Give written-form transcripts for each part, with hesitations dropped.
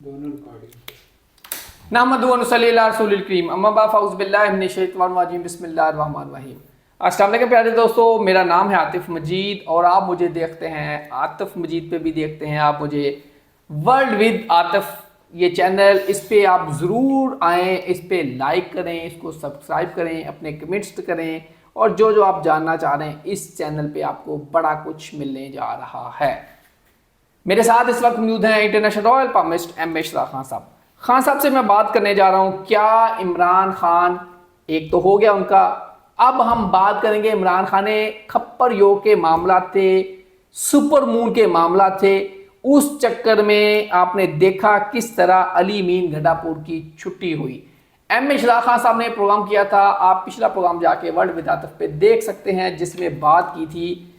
दोनों रिकॉर्डिंग नहमदुहु व नसल्ली अला रसूलिल करीम अम्मा बाद फ़अऊज़ु बिल्लाहि मिनश शैतानिर रजीम बिस्मिल्लाहिर रहमानिर रहीम। अस्सलाम वालेकुम प्यारे दोस्तों, मेरा नाम है आतिफ मजीद और आप मुझे देखते हैं आतिफ मजीद पे भी देखते हैं आप मुझे वर्ल्ड विद आतिफ ये चैनल। इस पे आप ज़रूर आएँ, इस पे लाइक करें, इसको सब्सक्राइब करें, अपने कमेंट्स करें और जो जो आप जानना चाह रहे हैं इस चैनल पे आपको बड़ा कुछ मिलने जा रहा है। मेरे साथ इस वक्त मौजूद हैं international royal palmist M Ishra Khan साहब। खान साहब से मैं बात करने जा रहा हूं, क्या इमरान खान एक तो हो गया उनका, अब हम बात करेंगे इमरान खान ने खप्पर योग के मामला थे, सुपर मून के मामला थे, उस चक्कर में आपने देखा किस तरह अली मीन गड्ढापुर की छुट्टी हुई। एम इशरा खान साहब ने प्रोग्राम किया था, आप पिछला प्रोग्राम जाके वर्ल्ड विद आतिफ पे देख सकते हैं, जिसमें बात की थी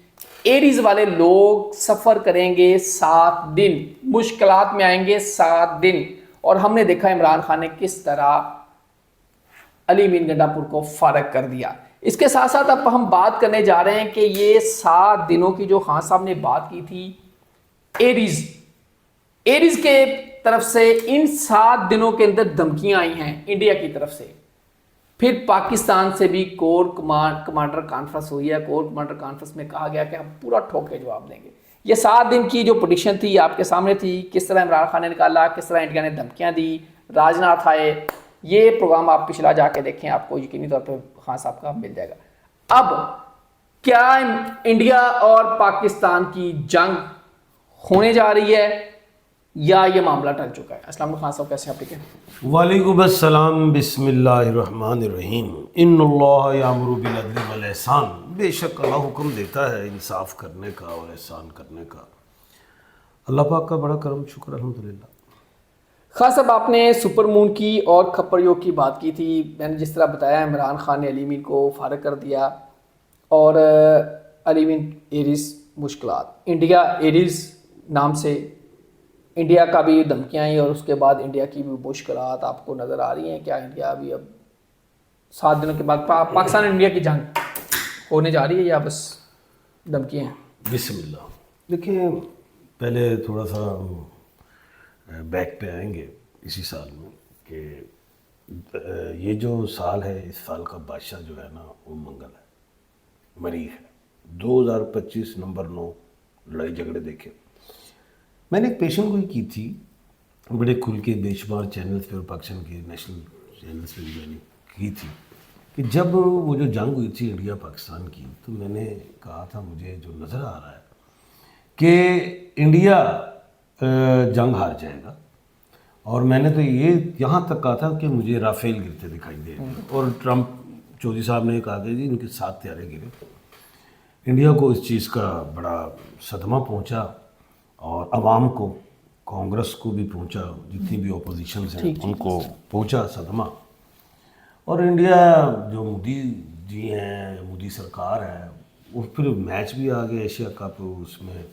एरीज वाले लोग सफ़र करेंगे 7 दिन, मुश्किलात में आएंगे 7 दिन। और हमने देखा इमरान खान ने किस तरह अली मीन गड्ढापुर को फारग कर दिया। इसके साथ साथ अब हम बात करने जा रहे हैं कि ये 7 दिनों की जो खान साहब ने बात की थी एरीज के तरफ से, इन 7 दिनों के अंदर धमकियां आई हैं इंडिया की तरफ से। फिर पाकिस्तान से भी कोर कमांडर कॉन्फ्रेंस हुई है। कोर कमांडर कॉन्फ्रेंस में कहा गया कि हम पूरा ठोक के जवाब देंगे। ये 7 दिन की जो पोजीशन थी आपके सामने थी, किस तरह इमरान खान ने निकाला, किस तरह इंडिया ने धमकियां दी, राजनाथ आए। ये प्रोग्राम आप पिछला जाके देखें, आपको यकीनी तौर पर खान साहब का मिल जाएगा। अब क्या इंडिया और पाकिस्तान की जंग होने जा रही है या ये मामला टल चुका है? अस्सलाम वालेकुम खान साहब, कैसे आप? ठीक है, वालेकुम अस्सलाम, बिस्मिल्लाहिर्रहमानिर्रहीम। इन्नल्लाह यामुरु बिल अदल वल ihsan। बेशक अल्लाह हुक्म देता है इंसाफ करने का और एहसान करने का। अल्लाह पाक का बड़ा करम, शुक्र अल्हम्दुलिल्लाह। खान साहब, आपने सुपर मून की और खप्पर योग की बात की थी। मैंने जिस तरह बताया इमरान खान ने अली मीन को फारग कर दिया और अली मीन एरीज मुश्किलात, इंडिया एरीज नाम से इंडिया का भी धमकियाँ आई और उसके बाद इंडिया की भी मुश्किलात आपको नज़र आ रही हैं। क्या इंडिया अभी अब 7 दिनों के बाद पाकिस्तान इंडिया की जंग होने जा रही है या बस धमकियाँ हैं? बिस्मिल्लाह। देखिए, पहले थोड़ा सा बैक पे आएंगे इसी साल में कि ये जो साल है, इस साल का बादशाह जो है ना वो मंगल है, मरीख है। 2025 नंबर 9 लड़ाई झगड़े देखे। मैंने एक पेशन गोई की थी बड़े खुल के बेशुमार चैनल्स पे और पाकिस्तान के नेशनल चैनल्स पे भी मैंने की थी कि जब वो जो जंग हुई थी इंडिया पाकिस्तान की, तो मैंने कहा था मुझे जो नज़र आ रहा है कि इंडिया जंग हार जाएगा। और मैंने तो ये यहाँ तक कहा था कि मुझे राफेल गिरते दिखाई दे रहे हैं। और ट्रंप चौधरी साहब ने कहा कि जी इनके 7 त्यारे गिरे। इंडिया को इस चीज़ का बड़ा सदमा पहुँचा और अवाम को, कांग्रेस को भी पहुंचा, जितनी भी ओपोजिशन हैं उनको पहुंचा सदमा। और इंडिया जो मोदी जी हैं, मोदी सरकार है, वो फिर मैच भी आ गया एशिया कप, उसमें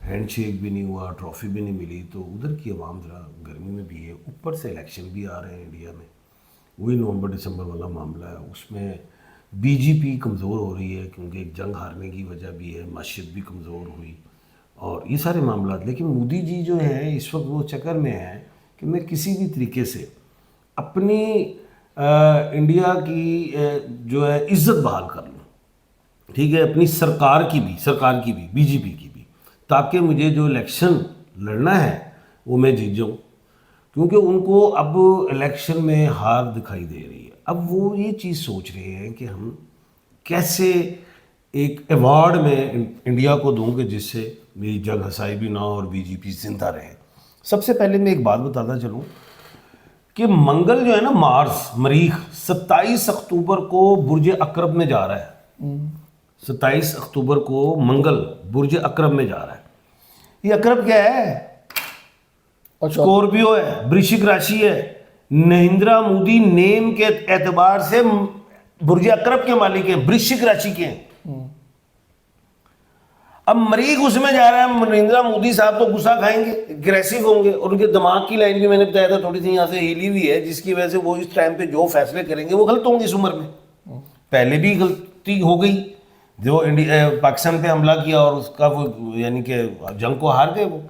हैंडशेक भी नहीं हुआ, ट्रॉफी भी नहीं मिली, तो उधर की अवाम ज़रा गर्मी में भी है। ऊपर से इलेक्शन भी आ रहे हैं इंडिया में, वही नवंबर दिसंबर वाला मामला है। उसमें बीजेपी कमज़ोर हो रही है क्योंकि एक जंग हारने की वजह भी है, मस्जिद भी कमज़ोर हुई और ये सारे मामला। लेकिन मोदी जी जो हैं इस वक्त वो चक्कर में है कि मैं किसी भी तरीके से अपनी इंडिया की जो है इज्जत बहाल कर लूँ, ठीक है, अपनी सरकार की भी बीजेपी की भी, ताकि मुझे जो इलेक्शन लड़ना है वो मैं जीत जाऊँ। क्योंकि उनको अब इलेक्शन में हार दिखाई दे रही है। अब वो ये चीज़ सोच रहे हैं कि हम कैसे एक अवार्ड में इंडिया को दूँ कि जिससे मेरी जग हसाई भी ना हो और बीजेपी जिंदा रहे। सबसे पहले मैं एक बात बताता चलूँ कि मंगल जो है ना, मार्स मरीख 27 अक्टूबर को बुर्ज अकरब में जा रहा है। 27 अक्टूबर को मंगल बुर्ज अकरब में जा रहा है। ये अकरब क्या है? स्कॉर्पियो है, वृश्चिक राशि है। नरेंद्र मोदी नेम के एतबार से बुर्ज अकरब के मालिक हैं, वृश्चिक राशि के हैं। अब मरीख उसमें जा रहा है। नरेंद्र मोदी साहब तो गुस्सा खाएंगे, एग्रेसिव होंगे और उनके दिमाग की लाइन भी मैंने बताया था थोड़ी सी यहाँ से हिली हुई है, जिसकी वजह से वो इस टाइम पे जो फैसले करेंगे वो गलत होंगे। इस उम्र में पहले भी गलती हो गई, जो इंडिया पाकिस्तान पे हमला किया और उसका वो यानी कि जंग को हार गए वो।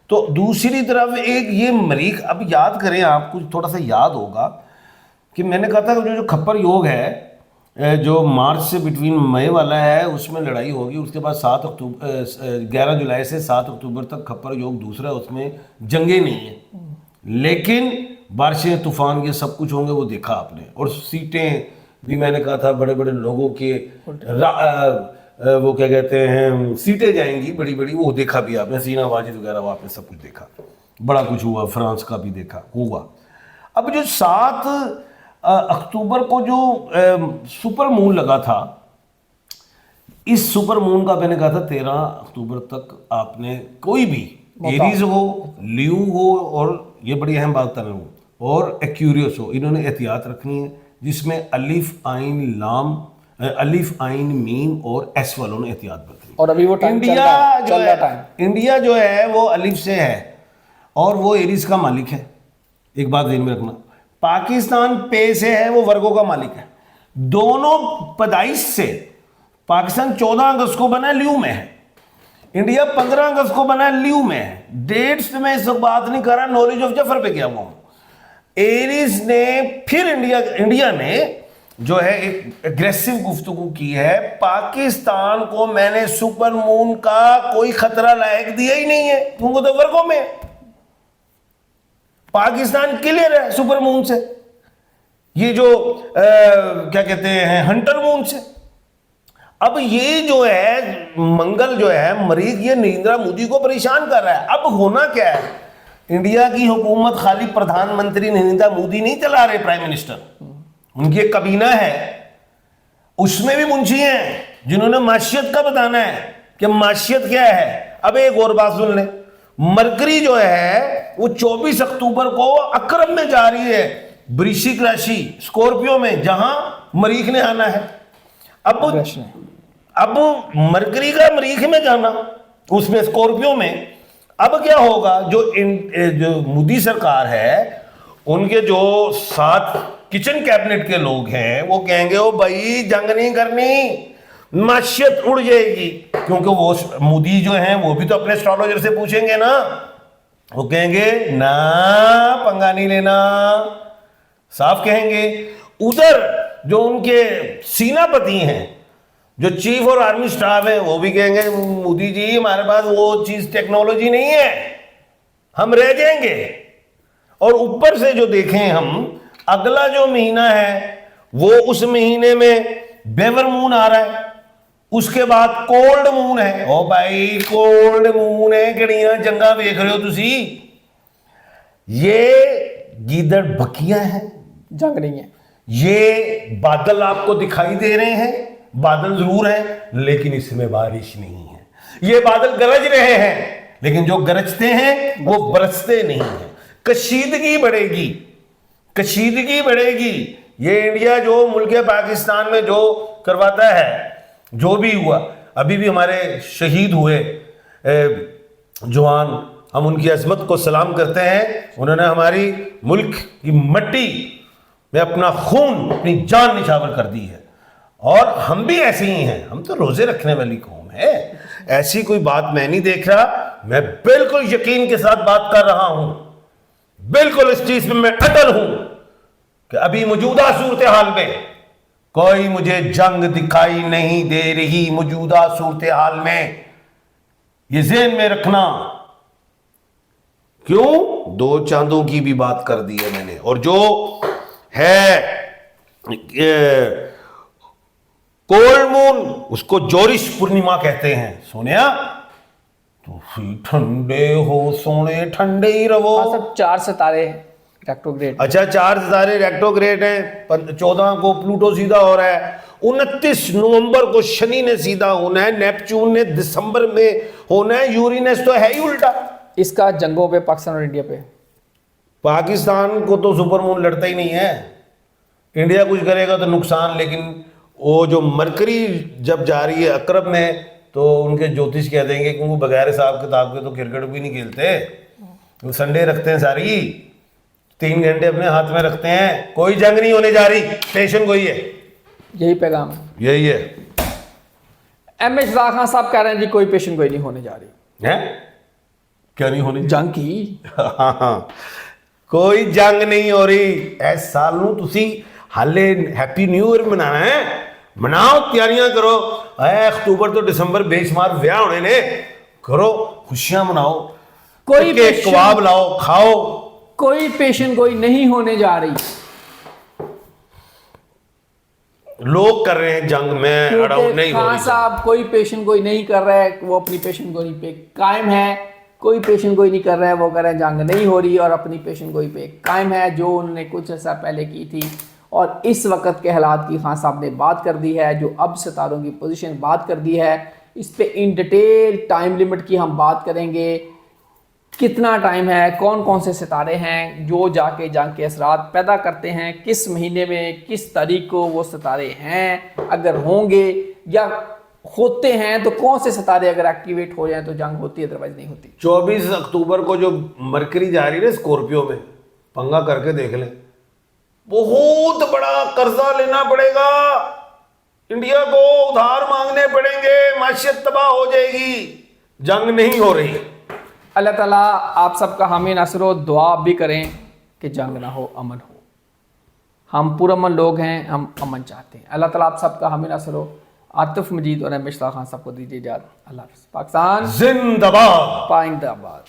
तो दूसरी तरफ एक ये मरीख, अब याद करें, आपको थोड़ा सा याद होगा कि मैंने कहा था कि जो खप्पर योग है जो मार्च से बिटवीन मई वाला है उसमें लड़ाई होगी, उसके बाद 11 जुलाई से 7 अक्टूबर तक खप्पर योग दूसरा, उसमें जंगे नहीं है, लेकिन बारिशें तूफान ये सब कुछ होंगे, वो देखा आपने। और सीटें भी मैंने कहा था बड़े बड़े लोगों के वो क्या कहते हैं सीटें जाएंगी बड़ी बड़ी, वो देखा भी आपने, सीना वाजिद वगैरह वो आपने सब कुछ देखा, बड़ा कुछ हुआ, फ्रांस का भी देखा हुआ। अब जो 7 अक्टूबर को जो सुपर मून लगा था, इस सुपर मून का मैंने कहा था 13 अक्टूबर तक आपने कोई भी एरीज हो, लियो हो, और ये बड़ी अहम बात कर रहा हूँ, और एक्यूरियस हो, इन्होंने एहतियात रखनी है, जिसमें अलिफ आइन लाम, अलिफ आइन मीम और एस वालों ने एहतियात बरतनी। और अभी वो टाइम इंडिया जो है, इंडिया जो है वो अलिफ से है और वो एरीज का मालिक है, एक बात ध्यान में रखना। पाकिस्तान पे से है, वो वर्गों का मालिक है। दोनों पैदाइश से पाकिस्तान 14 अगस्त को बना, लियो में है, इंडिया 15 अगस्त को बना, लियो में है। डेट्स में इस बात नहीं कर रहा, नॉलेज ऑफ जफर पे क्या हुआ हूं। एरीज ने फिर इंडिया ने जो है एक एग्रेसिव गुफ्तगू की है, पाकिस्तान को मैंने सुपर मून का कोई खतरा लायक दिया ही नहीं है, क्योंकि तो वर्गों में पाकिस्तान क्लियर है सुपर मून से, ये जो क्या कहते हैं हंटर मून से। अब ये जो है मंगल जो है मरीज, ये नरेंद्र मोदी को परेशान कर रहा है। अब होना क्या है, इंडिया की हुकूमत खाली प्रधानमंत्री नरेंद्र मोदी नहीं चला रहे, प्राइम मिनिस्टर, उनकी एक कबीना है, उसमें भी मुंशी हैं जिन्होंने माशियत का बताना है कि माशियत क्या है। अब एक और बात सुन ले, मरकरी जो है वो 24 अक्टूबर को अक्रम में जा रही है, वृश्चिक राशि स्कॉर्पियो में, जहां मरीख ने आना है। अब मरकरी का मरीख में जाना, उसमें स्कॉर्पियो में, अब क्या होगा, जो मोदी सरकार है उनके जो 7 किचन कैबिनेट के लोग हैं वो कहेंगे ओ भाई जंग नहीं करनी, माशियत उड़ जाएगी, क्योंकि वो मोदी जो हैं वो भी तो अपने एस्ट्रोलॉजर से पूछेंगे ना, वो कहेंगे ना पंगा नहीं लेना, साफ कहेंगे। उधर जो उनके सेनापति हैं, जो चीफ और आर्मी स्टाफ है, वो भी कहेंगे मोदी जी हमारे पास वो चीज टेक्नोलॉजी नहीं है, हम रह जाएंगे। और ऊपर से जो देखें हम, अगला जो महीना है वो उस महीने में बेवर मून आ रहा है, उसके बाद कोल्ड मून है। ओ भाई कोल्ड मून है, किड़ियां जंगा देख रहे हो तुसी, ये गीदड़ बकियां हैं, जंग नहीं है। ये बादल आपको दिखाई दे रहे हैं, बादल जरूर हैं लेकिन इसमें बारिश नहीं है। ये बादल गरज रहे हैं लेकिन जो गरजते हैं वो बरसते नहीं है। कशीदगी बढ़ेगी, कशीदगी बढ़ेगी। ये इंडिया जो मुल्क पाकिस्तान में जो करवाता है, जो भी हुआ, अभी भी हमारे शहीद हुए जवान, हम उनकी अजमत को सलाम करते हैं। उन्होंने हमारी मुल्क की मट्टी में अपना खून, अपनी जान निछावर कर दी है, और हम भी ऐसे ही हैं। हम तो रोजे रखने वाली कौम है, ऐसी कोई बात मैं नहीं देख रहा। मैं बिल्कुल यकीन के साथ बात कर रहा हूं, बिल्कुल इस चीज में मैं अटल हूं कि अभी मौजूदा सूरत हाल में कोई मुझे जंग दिखाई नहीं दे रही। मौजूदा सूरत हाल में ये ज़हन में रखना। क्यों? 2 चांदों की भी बात कर दी है मैंने। और जो है कोल्ड मून, उसको जोरिश पूर्णिमा कहते हैं। सोनिया तो ठंडे हो सोने, ठंडे ही रहो। हाँ, सब 4 सितारे रेट्रोग्रेड। अच्छा, 4 सितारे रेट्रोग्रेड हैं। 14 को प्लूटो सीधा हो रहा है, 29 नवंबर को शनि ने सीधा होना है, नेपच्यून ने दिसंबर में होना है, यूरेनस तो है ही उल्टा। इसका जंगों पे पाकिस्तान और इंडिया पे, पाकिस्तान को तो सुपर मून लड़ता ही नहीं है। इंडिया कुछ करेगा तो नुकसान, लेकिन वो जो मरकरी जब जा रही है अक्रब में, तो उनके ज्योतिष कह देंगे कि वो बगैर हिसाब किताब के तो क्रिकेट भी नहीं खेलते, वो संडे रखते हैं सारी, 3 घंटे अपने हाथ में रखते हैं। कोई जंग नहीं होने जा रही, स्टेशन कोई है, यही पैगाम है, यही है। एम एच खान साहब कह रहे हैं जी कोई पेशन कोई नहीं होने जा रही है। क्या नहीं होनी जंग की हाँ हाँ कोई जंग नहीं हो रही इस साल ਨੂੰ ਤੁਸੀਂ ਹਾਲੇ हैप्पी न्यू ईयर ਮਨਾਣਾ ਹੈ ਮਨਾਓ ਤਿਆਰੀਆਂ ਕਰੋ ਐ ਅਕਤੂਬਰ ਤੋਂ ਦਸੰਬਰ ਬੇਸ਼ੁਮਾਰ ਵਿਆਹ ਹੋਣੇ ਨੇ करो खुशियां मनाओ कोई के पेशेंट- कबाब लाओ खाओ कोई पेशेंट गोई नहीं होने जा रही। लोग कर रहे हैं जंग में अड़ाऊ क्योंकि नहीं हो खान रही साहब कोई पेशेंट कोई नहीं कर रहा है, वो अपनी पेशेंट गोई पे कायम है। कोई पेशेंट कोई नहीं कर रहा है, वो कह रहे हैं जंग नहीं हो रही और अपनी पेशेंट गोई पे कायम है, जो उन्होंने कुछ अर्सा पहले की थी। और इस वक्त के हालात की खान साहब ने बात कर दी है, जो अब सितारों की पोजीशन बात कर दी है। इस पे इन डिटेल टाइम लिमिट की हम बात करेंगे, कितना टाइम है, कौन कौन से सितारे हैं जो जाके जंग के असरात पैदा करते हैं, किस महीने में किस तारीख को वो सितारे हैं, अगर होंगे या होते हैं तो कौन से सितारे अगर एक्टिवेट हो जाए तो जंग होती है, अदरवाइज नहीं होती। 24 अक्टूबर को जो मरकरी जा रही है ना स्कॉर्पियो में, पंगा करके देख लें, बहुत बड़ा कर्जा लेना पड़ेगा, इंडिया को उधार मांगने पड़ेंगे, माशियत तबाह हो जाएगी, जंग नहीं हो रही। अल्लाह ताला आप सबका हामी नसरो दुआ भी करें कि जंग ना हो, अमन हो। हम पुरअमन लोग हैं, हम अमन चाहते हैं। अल्लाह ताला आप सबका हामी नसरो। आतिफ मजीद और मिश्रा खान साहब को दीजिए इजाज़त। अल्लाह हाफ़िज़। पाकिस्तान जिंदाबाद। पाइंदाबाद।